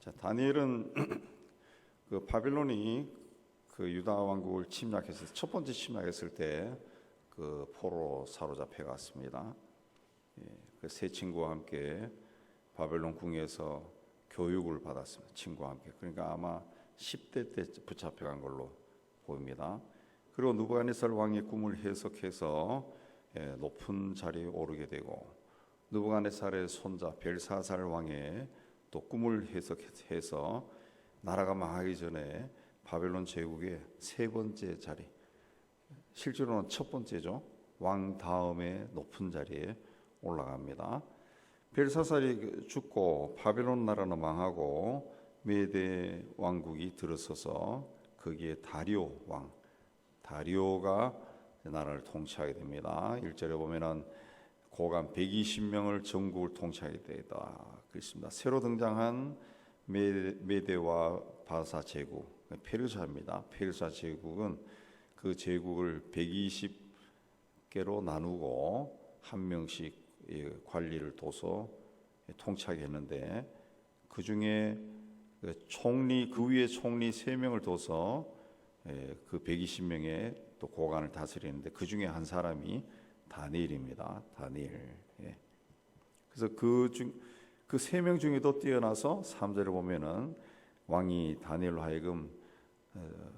자, 다니엘은 그 바빌론이 그 유다 왕국을 침략했을 첫 번째 침략했을 때 그 포로로 사로잡혀 갔습니다. 그 세 친구와 함께 바벨론 궁에서 교육을 받았습니다. 친구와 함께. 그러니까 아마 10대 때 붙잡혀 간 걸로 보입니다. 그리고 느부갓네살 왕의 꿈을 해석해서 높은 자리에 오르게 되고, 느부갓네살의 손자 벨사살 왕의 또 꿈을 해석해서 나라가 망하기 전에 바벨론 제국의 세 번째 자리, 실제로는 첫 번째죠. 왕 다음에 높은 자리에 올라갑니다. 벨사살이 죽고 바벨론 나라는 망하고 메대 왕국이 들어서서 거기에 다리오 왕, 다리오가 나라를 통치하게 됩니다. 1절에 보면은 고관 120명을 전국을 통치하게 되다 그렇습니다. 새로 등장한 메대와 바사 제국, 페르시아입니다. 페르시아 제국은 그 제국을 120개로 나누고 한 명씩 관리를 둬서 통치하게 했는데, 그 중에 총리, 그 위에 총리 3명을 둬서 그 120명의 또 고관을 다스리는데, 그 중에 한 사람이 다니엘입니다. 다니엘. 그래서 그 3명 중에도 뛰어나서 3절에 보면은 왕이 다니엘로 하여금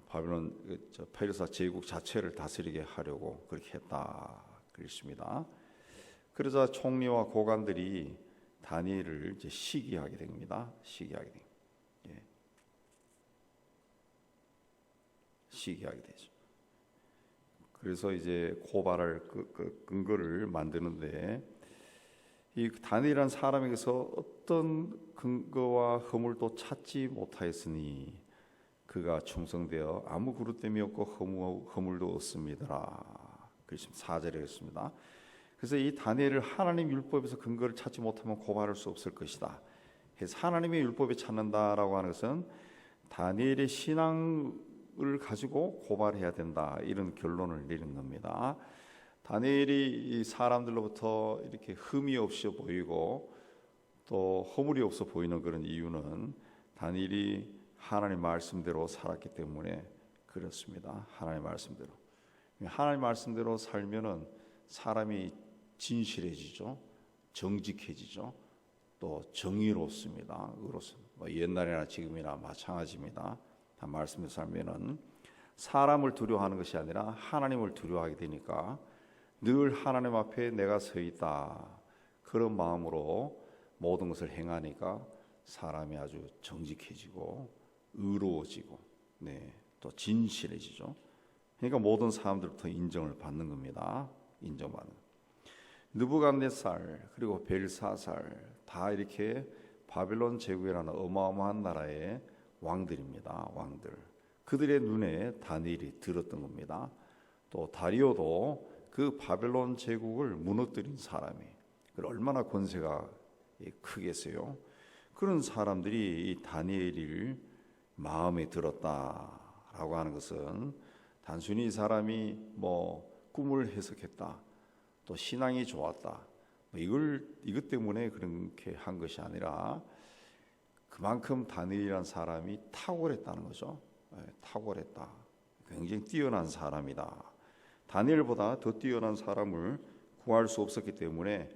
바벨론 페르시아 제국 자체를 다스리게 하려고 그렇게 했다 그랬습니다. 그러자 총리와 고관들이 다니엘을 이제 시기하게 됩니다. 시기하게 되죠. 그래서 이제 고발할 근거를 만드는데, 이 다니엘이라는 사람에게서 어떤 근거와 허물도 찾지 못하였으니 그가 충성되어 아무 그릇됨이 없고 허물도 없습니다. 그렇습니다. 4절에 그렇습니다. 그래서 이 다니엘을 하나님 율법에서 근거를 찾지 못하면 고발할 수 없을 것이다. 그래서 하나님의 율법에 찾는다라고 하는 것은 다니엘의 신앙을 가지고 고발해야 된다, 이런 결론을 내린 겁니다. 다니엘이 이 사람들로부터 이렇게 흠이 없어 보이고 또 허물이 없어 보이는 그런 이유는 다니엘이 하나님 말씀대로 살았기 때문에 그렇습니다. 하나님 말씀대로 살면은 사람이 진실해지죠, 정직해지죠, 또 정의롭습니다. 의롭습니다. 옛날이나 지금이나 마찬가지입니다. 말씀대로 살면은 사람을 두려워하는 것이 아니라 하나님을 두려워하게 되니까 늘 하나님 앞에 내가 서 있다, 그런 마음으로 모든 것을 행하니까 사람이 아주 정직해지고 의로워지고 또 진실해지죠. 그러니까 모든 사람들부터 인정을 받는 겁니다. 인정받는. 느부갓네살 그리고 벨사살 다 이렇게 바벨론 제국이라는 어마어마한 나라의 왕들입니다. 왕들. 그들의 눈에 다니엘이 들었던 겁니다. 또 다리오도 그 바벨론 제국을 무너뜨린 사람이, 얼마나 권세가 크겠어요. 그런 사람들이 이 다니엘을 마음에 들었다라고 하는 것은 단순히 이 사람이 꿈을 해석했다, 또 신앙이 좋았다, 이것 때문에 그렇게 한 것이 아니라 그만큼 다니엘이라는 사람이 탁월했다는 거죠. 탁월했다. 굉장히 뛰어난 사람이다. 다니엘보다 더 뛰어난 사람을 구할 수 없었기 때문에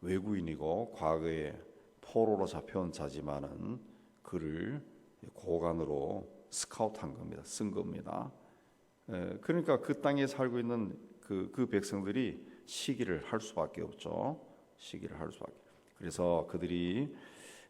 외국인이고 과거에 포로로 잡혀온 자지만은 그를 고관으로 스카우트한 겁니다. 쓴 겁니다. 그러니까 그 땅에 살고 있는 그 백성들이 시기를 할 수밖에 없죠. 시기를 할 수밖에. 그래서 그들이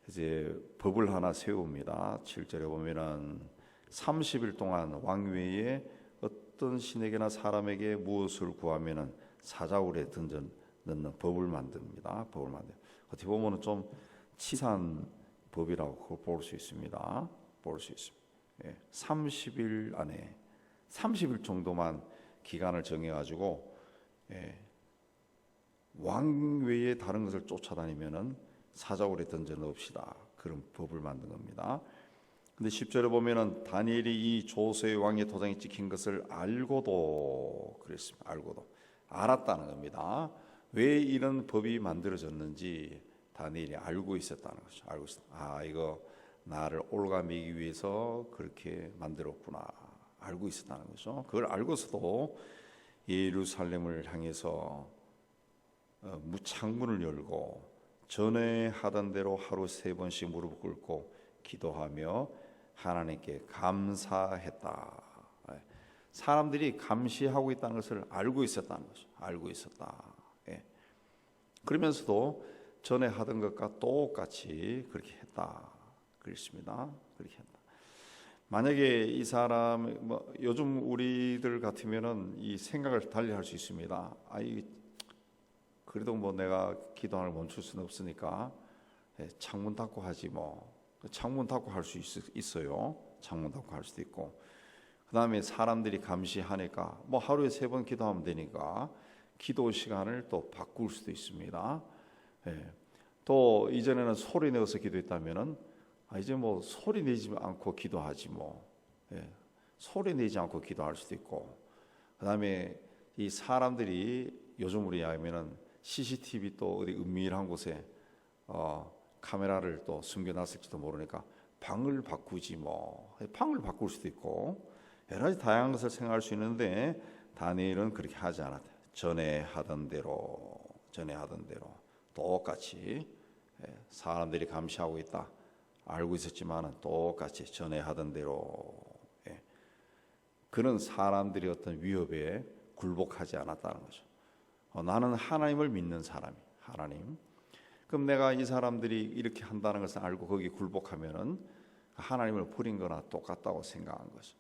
이제 법을 하나 세웁니다. 7절에 보면은 30일 동안 왕위에 어떤 신에게나 사람에게 무엇을 구하면은 사자굴에 던져 넣는 법을 만듭니다. 법을 만들. 어떻게 보면은 좀 치사한 법이라고 볼 수 있습니다. 볼 수 있습니다. 30일 안에 30일 정도만 기간을 정해가지고 왕 외에 다른 것을 쫓아다니면은 사자굴에 던져 넣읍시다, 그런 법을 만든 겁니다. 근데 10절에 보면은 다니엘이 이 조세의 왕의 도장이 찍힌 것을 알고도 그랬습니다. 알았다는 겁니다. 왜 이런 법이 만들어졌는지 다니엘이 알고 있었다는 거죠. 알고 있었다. 아, 이거 나를 올가매기 위해서 그렇게 만들었구나. 알고 있었다는 거죠. 그걸 알고서도 예루살렘을 향해서 무창문을 열고 전에 하던 대로 하루 3번씩 무릎 꿇고 기도하며 하나님께 감사했다. 사람들이 감시하고 있다는 것을 알고 있었다는 거죠. 알고 있었다. 그러면서도 전에 하던 것과 똑같이 그렇게 했다. 그렇습니다. 그렇게 했다. 만약에 이 사람 요즘 우리들 같으면은 이 생각을 달리 할 수 있습니다. 그래도 내가 기도를 멈출 수는 없으니까 창문 닫고 하지 뭐. 창문 닫고 할 수 있어요. 창문 닫고 할 수도 있고. 그다음에 사람들이 감시하니까 하루에 3번 기도하면 되니까 기도 시간을 또 바꿀 수도 있습니다. 또 이전에는 소리 내어서 기도했다면은 이제 소리 내지 않고 기도하지 소리 내지 않고 기도할 수도 있고. 그다음에 이 사람들이 요즘 우리 하면은 CCTV 또 어디 은밀한 곳에 카메라를 또 숨겨놨을지도 모르니까 방을 바꾸지 방을 바꿀 수도 있고 여러 가지 다양한 것을 생각할 수 있는데 다니엘은 그렇게 하지 않았다. 전에 하던 대로 똑같이 사람들이 감시하고 있다. 알고 있었지만은 똑같이 전에 하던 대로 그런 사람들이 어떤 위협에 굴복하지 않았다는 거죠. 나는 하나님을 믿는 사람이 하나님. 그럼 내가 이 사람들이 이렇게 한다는 것을 알고 거기 굴복하면은 하나님을 버린 거나 똑같다고 생각한 거죠.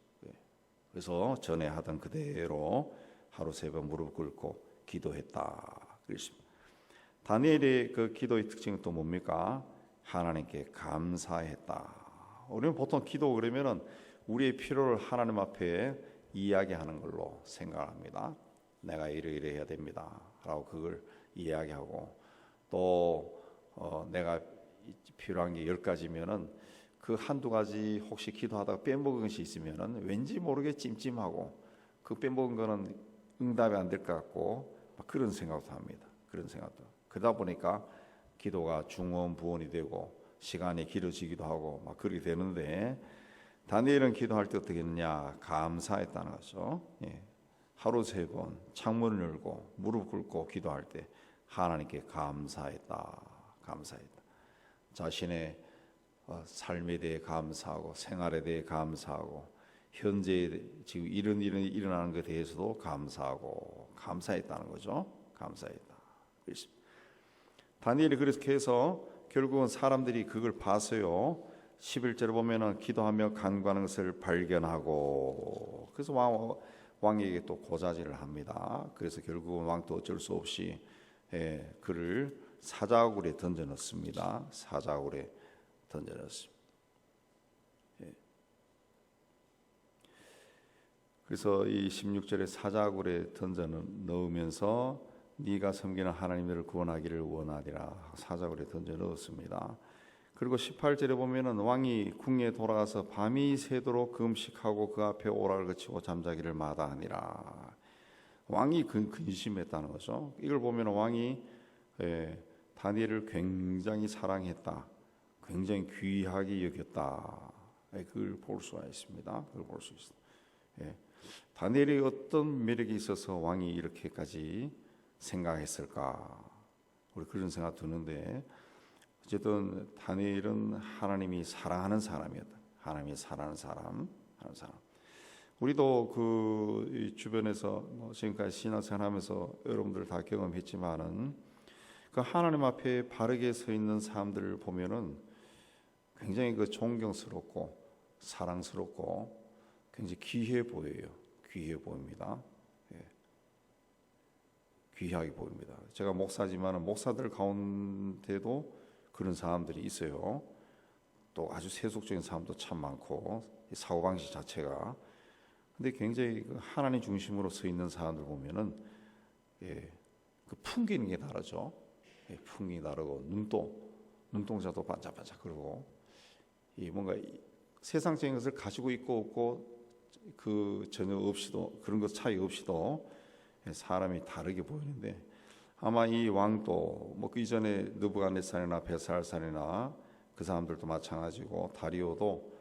그래서 전에 하던 그대로 하루 3번 무릎 꿇고 기도했다. 그렇습니다. 다니엘의 그 기도의 특징은 또 뭡니까? 하나님께 감사했다. 우리는 보통 기도 그러면은 우리의 필요를 하나님 앞에 이야기하는 걸로 생각합니다. 내가 이래 해야 됩니다. 라고 그걸 이야기하고 또 내가 필요한 게 10가지면은 그 한두 가지 혹시 기도하다가 빼먹은 것이 있으면은 왠지 모르게 찜찜하고 그 빼먹은 거는 응답이 안 될 것 같고 그런 생각도 합니다. 그런 생각도. 그러다 보니까 기도가 중원부원이 되고 시간이 길어지기도 하고 그렇게 되는데 다니엘은 기도할 때 어떻게 했느냐? 감사했다는 거죠. 하루 3번 창문을 열고 무릎 꿇고 기도할 때 하나님께 감사했다. 자신의 삶에 대해 감사하고 생활에 대해 감사하고 현재 지금 이런 일이 일어나는 것에 대해서도 감사했다는 거죠. 감사했다. 다니엘이 그렇게 해서 결국은 사람들이 그걸 봐서요. 11절에 보면은 기도하며 간구하는 것을 발견하고 그래서 왕에게 또 고자질을 합니다. 그래서 결국은 왕도 어쩔 수 없이 그를 사자굴에 던져넣습니다. 사자굴에 던져넣습니다. 그래서 이 16절에 사자굴에 던져 넣으면서 네가 섬기는 하나님들을 구원하기를 원하리라 사자굴에 던져 넣었습니다. 그리고 18절에 보면은 왕이 궁에 돌아가서 밤이 새도록 금식하고 그 앞에 오락을 그치고 잠자기를 마다하니라. 왕이 근심했다는 거죠. 이걸 보면 왕이 다니엘을 굉장히 사랑했다. 굉장히 귀하게 여겼다. 그걸 볼 수가 있습니다. 그걸 볼 수 있습니다. 다니엘이 어떤 매력이 있어서 왕이 이렇게까지 생각했을까? 우리 그런 생각 드는데 어쨌든 다니엘은 하나님이 사랑하는 사람이었다. 하나님이 사랑하는 사람. 우리도 그 주변에서 지금까지 신앙생활하면서 여러분들 다 경험했지만은 그 하나님 앞에 바르게 서 있는 사람들을 보면은 굉장히 그 존경스럽고 사랑스럽고 굉장히 귀해 보여요. 귀해 보입니다. 귀하게 보입니다. 제가 목사지만은 목사들 가운데도 그런 사람들이 있어요. 또 아주 세속적인 사람도 참 많고 사고방식 자체가 근데 굉장히 그 하나님 중심으로 서 있는 사람들 보면은 그 풍기는 게 다르죠. 풍기 다르고 눈동자도 반짝반짝 그러고 이 뭔가 세상적인 것을 가지고 있고 없고 그 전혀 없이도 그런 것 차이 없이도 사람이 다르게 보이는데 아마 이 왕도 뭐 그 이전에 느부갓네살이나 베살살이나 그 사람들도 마찬가지고 다리오도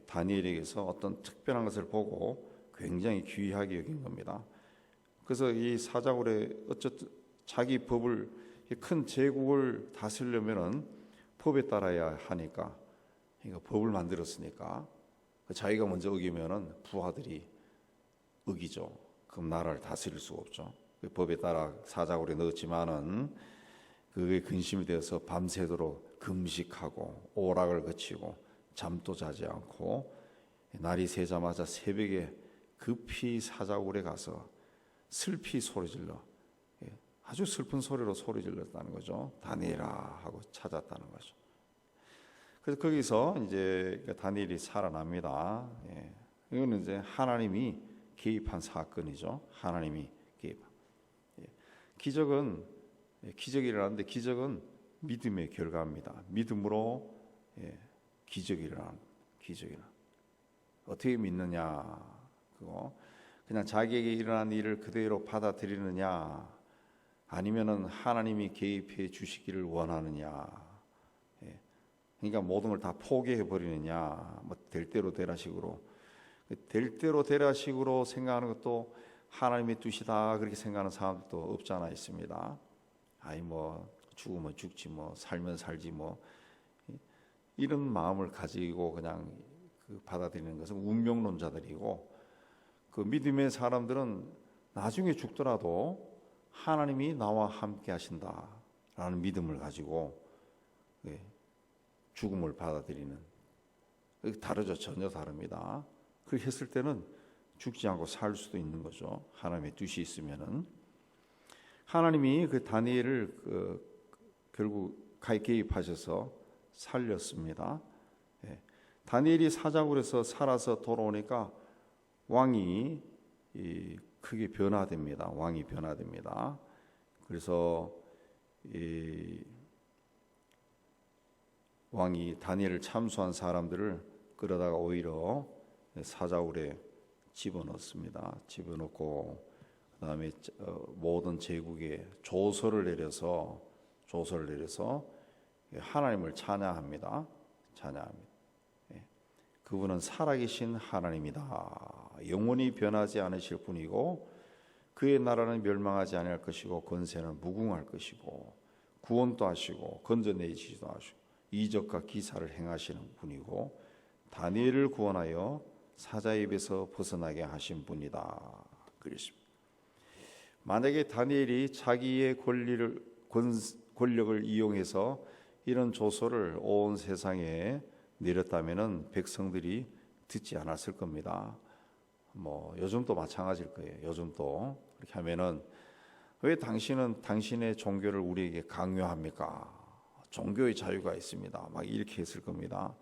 다니엘에게서 어떤 특별한 것을 보고 굉장히 귀하게 여긴 겁니다. 그래서 이 사자굴에 어쨌든 자기 법을 큰 제국을 다스리려면은 법에 따라야 하니까 그러니까 법을 만들었으니까 자기가 먼저 어기면은 부하들이 어기죠. 그럼 나라를 다스릴 수가 없죠. 그 법에 따라 사자굴에 넣었지만은 그게 근심이 되어서 밤새도록 금식하고 오락을 거치고 잠도 자지 않고 날이 새자마자 새벽에 급히 사자굴에 가서 슬피 소리질러 아주 슬픈 소리로 소리질렀다는 거죠. 다니엘아 하고 찾았다는 거죠. 그래서 거기서 이제 다니엘이 살아납니다. 이거는 이제 하나님이 개입한 사건이죠. 하나님이 개입한. 기적은 기적이 일어나는데 기적은 믿음의 결과입니다. 믿음으로 기적이 일어난 기적이 일어나. 어떻게 믿느냐? 그거 그냥 자기에게 일어난 일을 그대로 받아들이느냐? 아니면은 하나님이 개입해 주시기를 원하느냐? 그러니까 모든 걸 다 포기해 버리느냐? 뭐 될 대로 되라식으로 될 대로 되라식으로 생각하는 것도 하나님의 뜻이다 그렇게 생각하는 사람도 없지 않아 있습니다. 아이 뭐 죽으면 죽지 뭐 살면 살지 뭐 이런 마음을 가지고 그냥 받아들이는 것은 운명론자들이고 그 믿음의 사람들은 나중에 죽더라도 하나님이 나와 함께 하신다라는 믿음을 가지고 죽음을 받아들이는 다르죠. 전혀 다릅니다. 그렇게 했을 때는 죽지 않고 살 수도 있는 거죠. 하나님의 뜻이 있으면은 하나님이 그 다니엘을 결국 개입하셔서 살렸습니다. 다니엘이 사자굴에서 살아서 돌아오니까 왕이 크게 변화됩니다. 왕이 변화됩니다. 그래서 왕이 다니엘을 참수한 사람들을 끌어다가 오히려 사자굴에 집어넣습니다. 집어넣고 그다음에 모든 제국에 조서를 내려서 하나님을 찬양합니다. 그분은 살아계신 하나님이다. 영원히 변하지 않으실 분이고 그의 나라는 멸망하지 아니할 것이고 권세는 무궁할 것이고 구원도 하시고 건져내시기도 하시고 이적과 기사를 행하시는 분이고 다니엘을 구원하여 사자의 입에서 벗어나게 하신 분이다. 그랬습니다. 만약에 다니엘이 자기의 권력을 이용해서 이런 조서를 온 세상에 내렸다면은 백성들이 듣지 않았을 겁니다. 뭐 요즘도 마찬가지일 거예요. 요즘도 그렇게 하면은 왜 당신은 당신의 종교를 우리에게 강요합니까? 종교의 자유가 있습니다. 막 이렇게 했을 겁니다.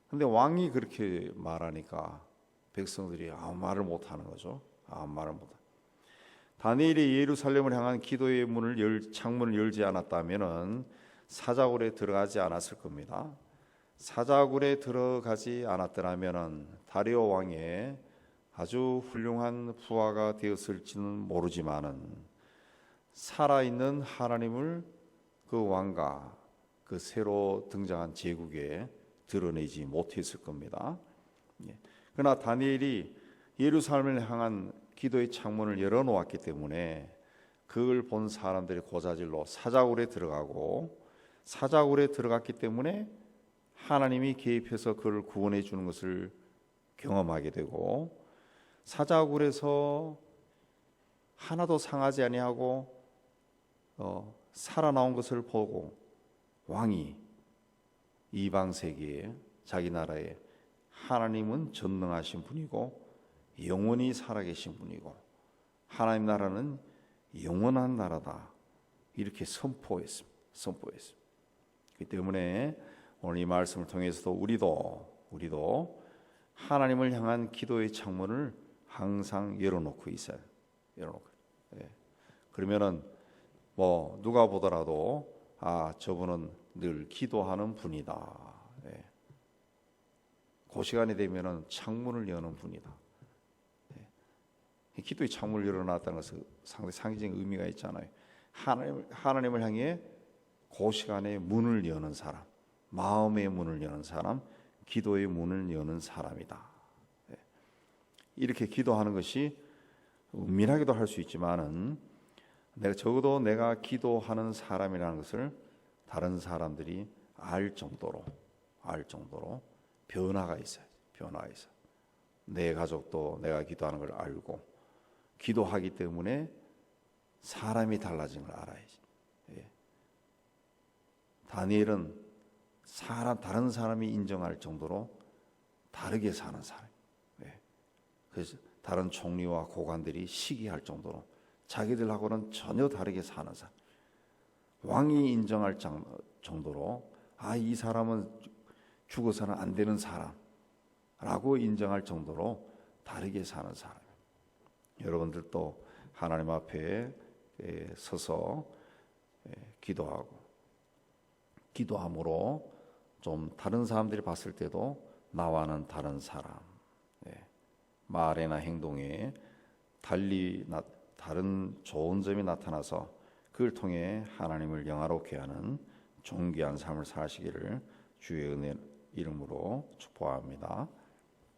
근데 왕이 그렇게 말하니까 백성들이 아무 말을 못 하는 거죠. 아무 말을 못. 다니엘이 예루살렘을 향한 기도의 창문을 열지 않았다면은 사자굴에 들어가지 않았을 겁니다. 사자굴에 들어가지 않았더라면은 다리오 왕의 아주 훌륭한 부하가 되었을지는 모르지만은 살아있는 하나님을 그 왕과 그 새로 등장한 제국에 드러내지 못했을 겁니다. 그러나 다니엘이 예루살렘을 향한 기도의 창문을 열어놓았기 때문에 그걸 본 사람들이 고자질로 사자굴에 들어가고 사자굴에 들어갔기 때문에 하나님이 개입해서 그를 구원해 주는 것을 경험하게 되고 사자굴에서 하나도 상하지 아니하고 살아나온 것을 보고 왕이 이방 세계에 자기 나라에 하나님은 전능하신 분이고 영원히 살아계신 분이고 하나님 나라는 영원한 나라다 이렇게 선포했습니다. 그렇기 때문에 오늘 이 말씀을 통해서도 우리도 하나님을 향한 기도의 창문을 항상 열어놓고 있어요. 그러면은 뭐 누가 보더라도 저분은 늘 기도하는 분이다. 그 시간이 되면은 창문을 여는 분이다. 기도의 창문을 열어놨다는 것은 상당히 상징적인 의미가 있잖아요. 하나님을 향해 그 시간에 문을 여는 사람, 마음의 문을 여는 사람, 기도의 문을 여는 사람이다. 이렇게 기도하는 것이 은밀하게도 할 수 있지만은 적어도 내가 기도하는 사람이라는 것을 다른 사람들이 알 정도로 변화가 있어요. 변화가 있어. 내 가족도 내가 기도하는 걸 알고 기도하기 때문에 사람이 달라진 걸 알아야지. 다니엘은 다른 사람이 인정할 정도로 다르게 사는 사람. 그래서 다른 총리와 고관들이 시기할 정도로 자기들하고는 전혀 다르게 사는 사람. 왕이 인정할 정도로 이 사람은 죽어서는 안 되는 사람라고 인정할 정도로 다르게 사는 사람. 여러분들도 하나님 앞에 서서 기도함으로 좀 다른 사람들이 봤을 때도 나와는 다른 사람, 말이나 행동에 다른 좋은 점이 나타나서 그걸 통해 하나님을 영화롭게 하는 존귀한 삶을 사시기를 주의 은혜 이름으로 축복합니다.